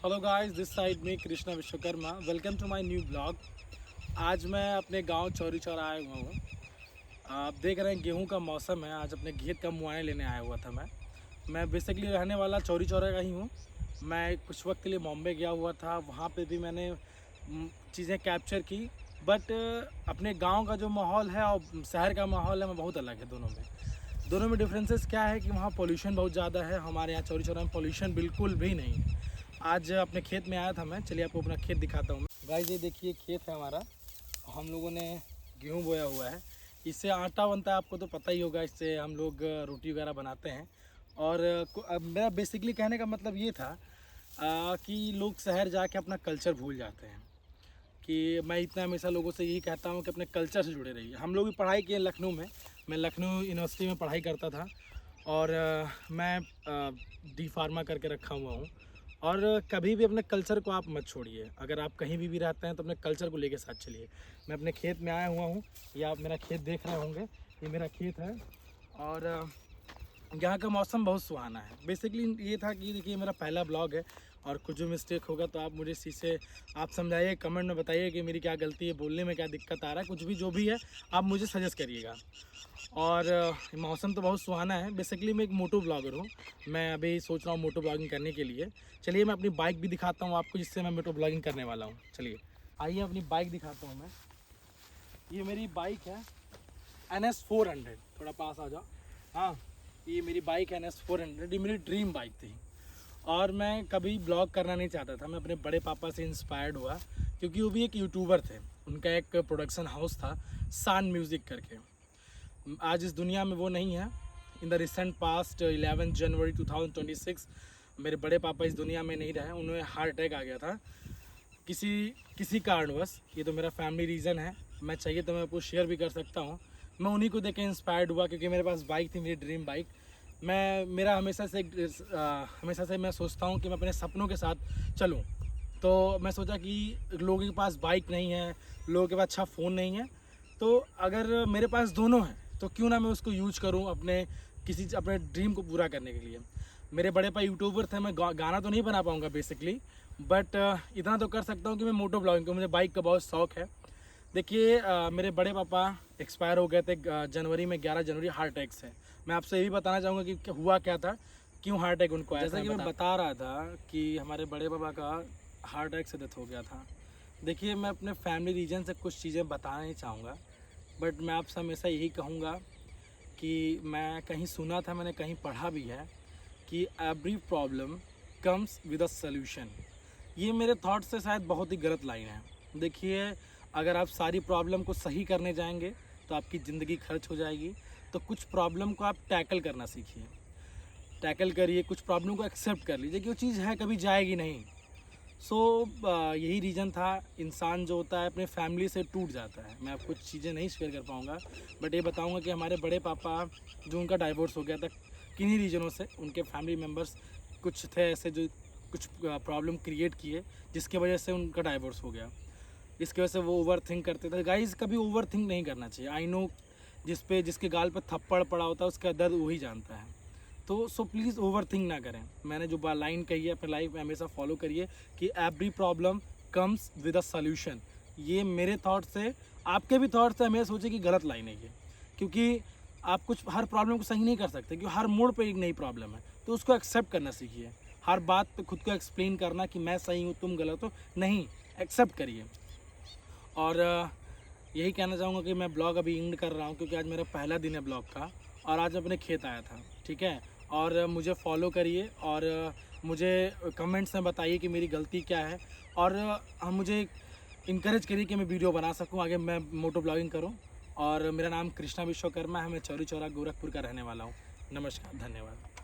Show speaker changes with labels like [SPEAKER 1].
[SPEAKER 1] Hello guys, this side में Krishna Vishwakarma. Welcome to my new blog. आज मैं अपने गांव चौरी चौरा आया हुआ हूँ। आप देख रहे हैं गेहूं का मौसम है। आज अपने खेत का मुआयना लेने आया हुआ था मैं बेसिकली रहने वाला चौरी चौरा का ही हूँ। मैं कुछ वक्त के लिए बॉम्बे गया हुआ था, वहाँ पे भी मैंने चीज़ें कैप्चर की। बट अपने गाँव का जो माहौल है और शहर का माहौल है, मैं बहुत अलग है दोनों में डिफरेंसेस क्या है कि वहाँ पोल्यूशन बहुत ज़्यादा है। हमारे यहाँ चौरी चौरा में पोल्यूशन बिल्कुल भी नहीं है। आज अपने खेत में आया था मैं, चलिए आपको अपना खेत दिखाता हूँ। गाइस, ये देखिए खेत है हमारा। हम लोगों ने गेहूँ बोया हुआ है। इससे आटा बनता है, आपको तो पता ही होगा। इससे हम लोग रोटी वगैरह बनाते हैं। और अब मेरा बेसिकली कहने का मतलब ये था कि लोग शहर जाके अपना कल्चर भूल जाते हैं। कि मैं इतना हमेशा लोगों से यही कहता हूँ कि अपने कल्चर से जुड़े रहिए। हम लोग भी पढ़ाई किए लखनऊ में। मैं लखनऊ यूनिवर्सिटी में पढ़ाई करता था और मैं डी फार्मा करके रखा हुआ हूँ। और कभी भी अपने कल्चर को आप मत छोड़िए। अगर आप कहीं भी रहते हैं तो अपने कल्चर को लेके साथ चलिए। मैं अपने खेत में आया हुआ हूँ। ये आप मेरा खेत देख रहे होंगे, ये मेरा खेत है। और यहाँ का मौसम बहुत सुहाना है। बेसिकली ये था कि देखिए मेरा पहला ब्लॉग है और कुछ जो मिस्टेक होगा तो आप मुझे इसी से आप समझाइए, कमेंट में बताइए कि मेरी क्या गलती है, बोलने में क्या दिक्कत आ रहा है। कुछ भी जो भी है आप मुझे सजेस्ट करिएगा। और मौसम तो बहुत सुहाना है। बेसिकली मैं एक मोटो ब्लॉगर हूँ। मैं अभी सोच रहा हूँ मोटो ब्लॉगिंग करने के लिए। चलिए मैं अपनी बाइक भी दिखाता हूँ आपको, जिससे मैं मोटो ब्लॉगिंग करने वाला हूँ। चलिए आइए अपनी बाइक दिखाता हूँ मैं। ये मेरी बाइक है NS400। थोड़ा पास आ जाओ। हाँ, ये मेरी बाइक है NS400। ये मेरी ड्रीम बाइक थी और मैं कभी ब्लॉग करना नहीं चाहता था। मैं अपने बड़े पापा से इंस्पायर्ड हुआ, क्योंकि वो भी एक यूट्यूबर थे। उनका एक प्रोडक्शन हाउस था, सान म्यूज़िक करके। आज इस दुनिया में वो नहीं है। इन द रिसेंट पास्ट 11 जनवरी 2026 मेरे बड़े पापा इस दुनिया में नहीं रहे। उन्हें हार्ट अटैक आ गया था किसी किसी कारणवश। ये तो मेरा फैमिली रीज़न है। मैं चाहिए तो मैं आपको शेयर भी कर सकता हूँ। मैं उन्हीं को देख के इंस्पायर्ड हुआ, क्योंकि मेरे पास बाइक थी, मेरी ड्रीम बाइक। मेरा हमेशा से मैं सोचता हूँ कि मैं अपने सपनों के साथ चलूँ। तो मैं सोचा कि लोगों के पास बाइक नहीं है, लोगों के पास अच्छा फ़ोन नहीं है, तो अगर मेरे पास दोनों हैं तो क्यों ना मैं उसको यूज करूं अपने ड्रीम को पूरा करने के लिए। मेरे बड़े पापा यूट्यूबर थे। मैं गाना तो नहीं बना पाऊंगा बेसिकली, बट इतना तो कर सकता हूं कि मैं मोटो ब्लॉगिंग को, मुझे बाइक का बहुत शौक है। देखिए मेरे बड़े पापा एक्सपायर हो गए थे जनवरी में, 11 जनवरी, हार्ट अटैक से। मैं आपसे ये भी बताना चाहूँगा कि हुआ क्या था, क्यों हार्ट अटैक उनको आया। जैसा कि मैं बता रहा था कि हमारे बड़े पापा का हार्ट अटैक से डेथ हो गया था। देखिए मैं अपने फैमिली रीजन से कुछ चीज़ें बताना नहीं चाहूँगा, बट मैं आपसे हमेशा यही कहूँगा कि मैं कहीं सुना था, मैंने कहीं पढ़ा भी है कि every problem comes with a solution. ये मेरे थॉट से शायद बहुत ही गलत लाइन है। देखिए अगर आप सारी प्रॉब्लम को सही करने जाएंगे तो आपकी ज़िंदगी खर्च हो जाएगी। तो कुछ प्रॉब्लम को आप टैकल करना सीखिए, टैकल करिए। कुछ प्रॉब्लम को एक्सेप्ट कर लीजिए कि वो चीज़ है, कभी जाएगी नहीं। सो यही रीज़न था। इंसान जो होता है अपने फैमिली से टूट जाता है। मैं आपको कुछ चीज़ें नहीं शेयर कर पाऊँगा, बट ये बताऊँगा कि हमारे बड़े पापा जो उनका डाइवोर्स हो गया था, किन्हीं रीज़नों से उनके फैमिली मेम्बर्स कुछ थे ऐसे जो कुछ प्रॉब्लम क्रिएट किए, जिसके वजह से उनका डाइवोर्स हो गया। इसकी वजह से वो ओवर थिंक करते थे। गाइज़, कभी ओवर थिंक नहीं करना चाहिए। आई नो जिसके गाल पे थप्पड़ पड़ा होता है उसका दर्द वही जानता है। तो सो प्लीज़ ओवर थिंक ना करें। मैंने जो लाइन कही है अपनी लाइफ में हमेशा फॉलो करिए कि every problem comes with a solution. ये मेरे थॉट से, आपके भी थॉट से हमें सोचे कि गलत लाइन है ये, क्योंकि आप कुछ हर प्रॉब्लम को सही नहीं कर सकते, क्योंकि हर मोड़ पे एक नई प्रॉब्लम है। तो उसको एक्सेप्ट करना सीखिए। हर बात पे खुद को एक्सप्लेन करना कि मैं सही हूँ तुम गलत हो, नहीं, एक्सेप्ट करिए। और यही कहना चाहूँगा कि मैं ब्लॉग अभी एंड कर रहा हूँ, क्योंकि आज मेरा पहला दिन है ब्लॉग का और आज अपने खेत आया था। ठीक है, और मुझे फॉलो करिए और मुझे कमेंट्स में बताइए कि मेरी गलती क्या है। और हम मुझे इनकरेज करिए कि मैं वीडियो बना सकूँ, आगे मैं मोटो ब्लॉगिंग करूँ। और मेरा नाम कृष्णा विश्वकर्मा है। मैं चौरी चौरा गोरखपुर का रहने वाला हूँ। नमस्कार, धन्यवाद।